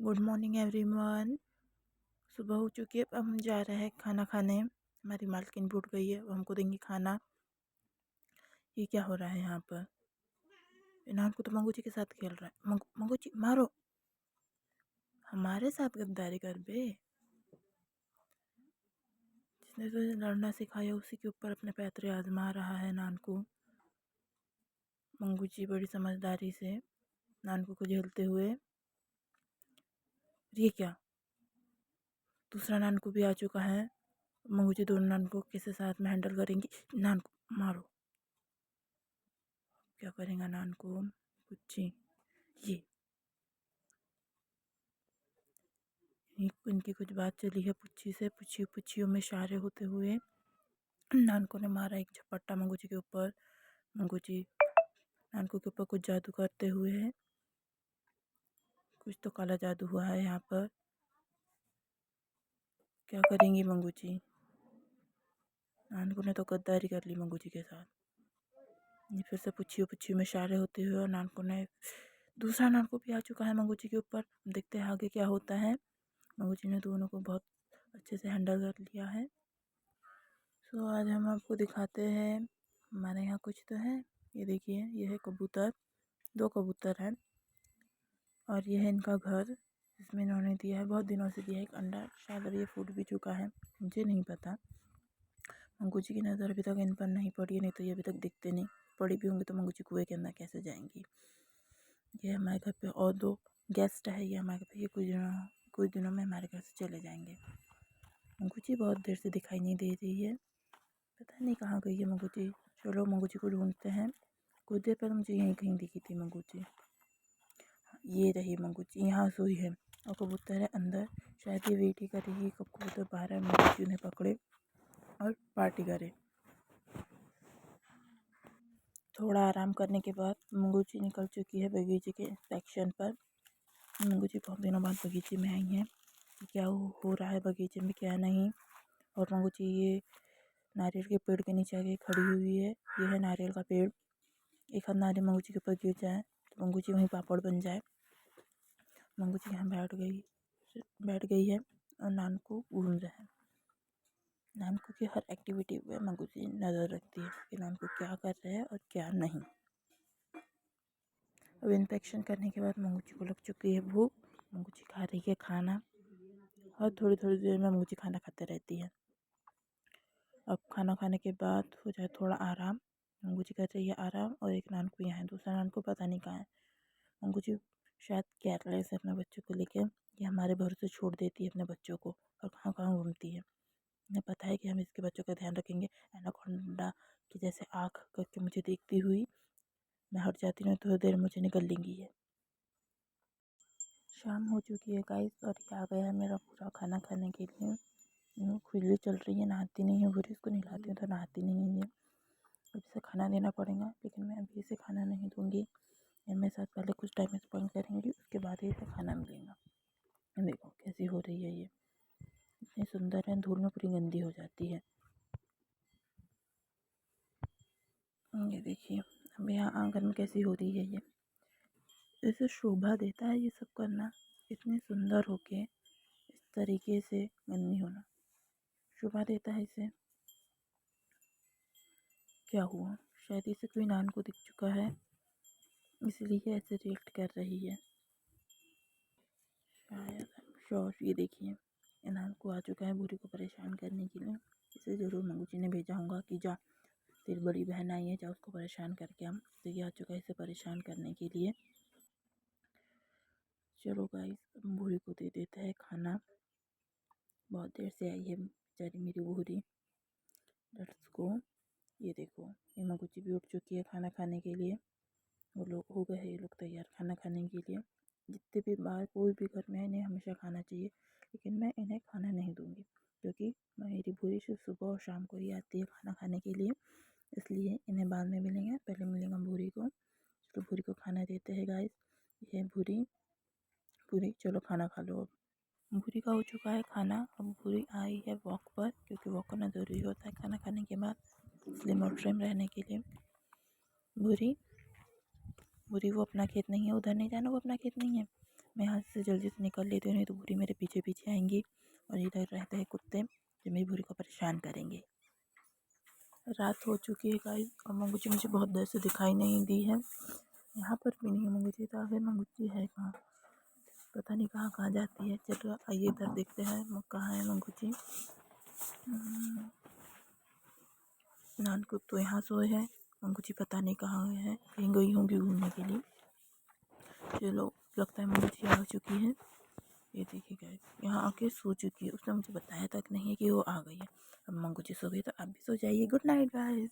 Good morning everyone. सुबह हो चुकी है। अब हम जा रहे हैं खाना खाने। हमारी मालकिन भी उठ गई है, वो हमको देंगी खाना। ये क्या हो रहा है यहाँ पर? इनान को तो मंगू जी के साथ खेल रहा है। मंगू जी मारो, हमारे साथ गद्दारी कर बे। जिसने तुझे लड़ना सिखाया उसी के ऊपर अपने पैतरे आजमा रहा है नान को। मंगू जी बड़ी समझदारी से नान को झेलते हुए। ये क्या, दूसरा नान को भी आ चुका है। मंगू जी दोनों नान को कैसे साथ में हैंडल करेंगी। नान को मारो। क्या करेगा नान को पुच्छी। ये इनकी कुछ बात चली है पुच्छी से। पुच्छियों में इशारे होते हुए नान को ने मारा एक झपट्टा मंगू जी के ऊपर। मंगू जी नान को के ऊपर कुछ जादू करते हुए है। कुछ तो काला जादू हुआ है यहाँ पर। क्या करेंगी मंगू जी? नान को ने तो गद्दारी कर ली मंगू जी के साथ। ये फिर से पुच्छियों में इशारे होते हुए और नान को ने दूसरा नान को भी आ चुका है मंगू जी के ऊपर। देखते हैं आगे क्या होता है। मंगू जी ने दोनों को बहुत अच्छे से हैंडल कर लिया है। तो आज हम आपको दिखाते हैं हमारे यहाँ कुछ तो है। ये देखिए, ये है कबूतर। 2 कबूतर हैं और ये है इनका घर जिसमें इन्होंने दिया है, बहुत दिनों से दिया है एक अंडा। शायद अब ये फूट भी चुका है, मुझे नहीं पता। मंगू जी की नज़र अभी तक इन पर नहीं पड़ी है, नहीं तो ये अभी तक दिखते नहीं। पड़ी भी होंगी तो मंगू जी कुएं के अंदर कैसे जाएंगी। ये हमारे घर पे और 2 गेस्ट है। ये हमारे घर पे ये कुछ दिनों में हमारे घर से चले जाएंगे। मंगू जी बहुत देर से दिखाई नहीं दे रही है, पता नहीं कहाँ गई है मंगू जी। चलो मंगू जी को ढूंढते हैं। कुछ देर पहले मुझे यहीं कहीं दिखी थी मंगू जी। ये रही मंगू जी, यहाँ सोई है और कबूतर है अंदर। शायद ये वेट ही कर रही है कब कबूतर बाहर है, मंगू जी उन्हें पकड़े और पार्टी करे। थोड़ा आराम करने के बाद मंगू जी निकल चुकी है बगीचे के इंस्पेक्शन पर। मंगू जी बहुत दिनों बाद बगीचे में आई हैं। क्या हो रहा है बगीचे में क्या नहीं। और मंगू जी ये नारियल के पेड़ के नीचे आके खड़ी हुई है। ये है नारियल का पेड़। एक हाथ नारियल मंगू जी के ऊपर गिर जाए तो मंगू जी वहीं पापड़ बन जाए। मंगू जी यहाँ बैठ गई है और नान को घूम रहे हैं। नान को की हर एक्टिविटी पे मंगू जी नज़र रखती है कि नान को क्या कर रहे हैं और क्या नहीं। अब इंस्पेक्शन करने के बाद मंगू जी को लग चुकी है भूख। मंगू जी खा रही है खाना और थोड़ी थोड़ी देर में मंगू जी खाना खाते रहती है। अब खाना खाने के बाद हो जाए थोड़ा आराम। मंगू जी कर रही है आराम और एक नान को यहाँ है, दूसरा नान को पता नहीं कहाँ है। मंगू जी शायद केयरलेस है अपने बच्चों को लेकर। ये हमारे भरोसे छोड़ देती है अपने बच्चों को और कहाँ कहाँ घूमती है। उन्हें पता है कि हम इसके बच्चों का ध्यान रखेंगे। एनाकोंडा की जैसे आँख करके मुझे देखती हुई मैं हट जाती हूँ, थोड़ी देर मुझे निकल लेंगी ये। शाम हो चुकी है गाइस और ये आ गया है मेरा पूरा खाना खाने के लिए। खुजली चल रही है, नहाती नहीं है बुरी, इसको नहलाती हूँ तो नहाती नहीं है। अब इसे खाना देना पड़ेगा, लेकिन मैं अभी इसे खाना नहीं दूँगी। ये मेरे साथ पहले कुछ टाइम स्पेंड करेंगी, उसके बाद ही इसे खाना मिलेगा। देखो कैसी हो रही है ये, इतनी सुंदर है, धूल में पूरी गंदी हो जाती है। ये देखिए अब यहाँ आंगन में कैसी हो रही है ये। इसे शोभा देता है ये सब करना, इतनी सुंदर होके इस तरीके से गंदी होना शोभा देता है इसे। क्या हुआ, शायद इसे कोई नान को दिख चुका है इसलिए ऐसे रिएक्ट कर रही है शायद। श्योर। ये देखिए नान को आ चुका है भूरी को परेशान करने के लिए। इसे ज़रूर मंगू जी ने भेजा होगा कि जा तेरी बड़ी बहन आई है, जा उसको परेशान करके हम। तो ये आ चुका है इसे परेशान करने के लिए। चलो गाइस भूरी को दे देते हैं खाना। बहुत देर से आई है बेचारी मेरी भूरी लट्स को। ये देखो ये मंगू जी भी उठ चुकी है खाना खाने के लिए। वो लोग हो गए हैं ये लोग तैयार खाना खाने के लिए। जितने भी बाहर कोई भी घर में है इन्हें हमेशा खाना चाहिए, लेकिन मैं इन्हें खाना नहीं दूँगी क्योंकि मेरी भूरी सिर्फ सुबह और शाम को ही आती है खाना खाने के लिए। इसलिए इन्हें बाद में मिलेंगे, पहले मिलेगा भूरी को। तो भूरी को खाना देते हैं गाइस। ये भूरी भूरी चलो खाना खा लो अब। भूरी का हो चुका है खाना। अब भूरी आई है वॉक पर, क्योंकि वॉक करना ज़रूरी होता है खाना खाने के बाद स्लिम और ट्रिम रहने के लिए। भूरी भूरी वो अपना खेत नहीं है, उधर नहीं जाना, वो अपना खेत नहीं है। मैं यहाँ से जल्दी से निकल लेती हूँ, नहीं तो भूरी मेरे पीछे पीछे आएंगी और इधर रहते हैं कुत्ते जो मेरी भूरी को परेशान करेंगे। रात हो चुकी है गाइस और मंगूची मुझे बहुत देर से दिखाई नहीं दी है। यहाँ पर भी नहीं है मंगूची, तो आखिर मंगूची है कहाँ? पता नहीं कहाँ कहाँ जाती है। चलो आइए इधर देखते हैं कहाँ है मंगूची। नानकुट तो यहाँ सोए है, मंगूची पता नहीं कहाँ गए हैं, कहीं गई होंगी घूमने के लिए। चलो लगता है मंगूची आ चुकी है। ये देखिए गाइस, यहाँ आके सो चुकी है, उसने मुझे बताया तक नहीं है कि वो आ गई है। अब मंगूची सो गई तो आप भी सो जाइए। Good night guys.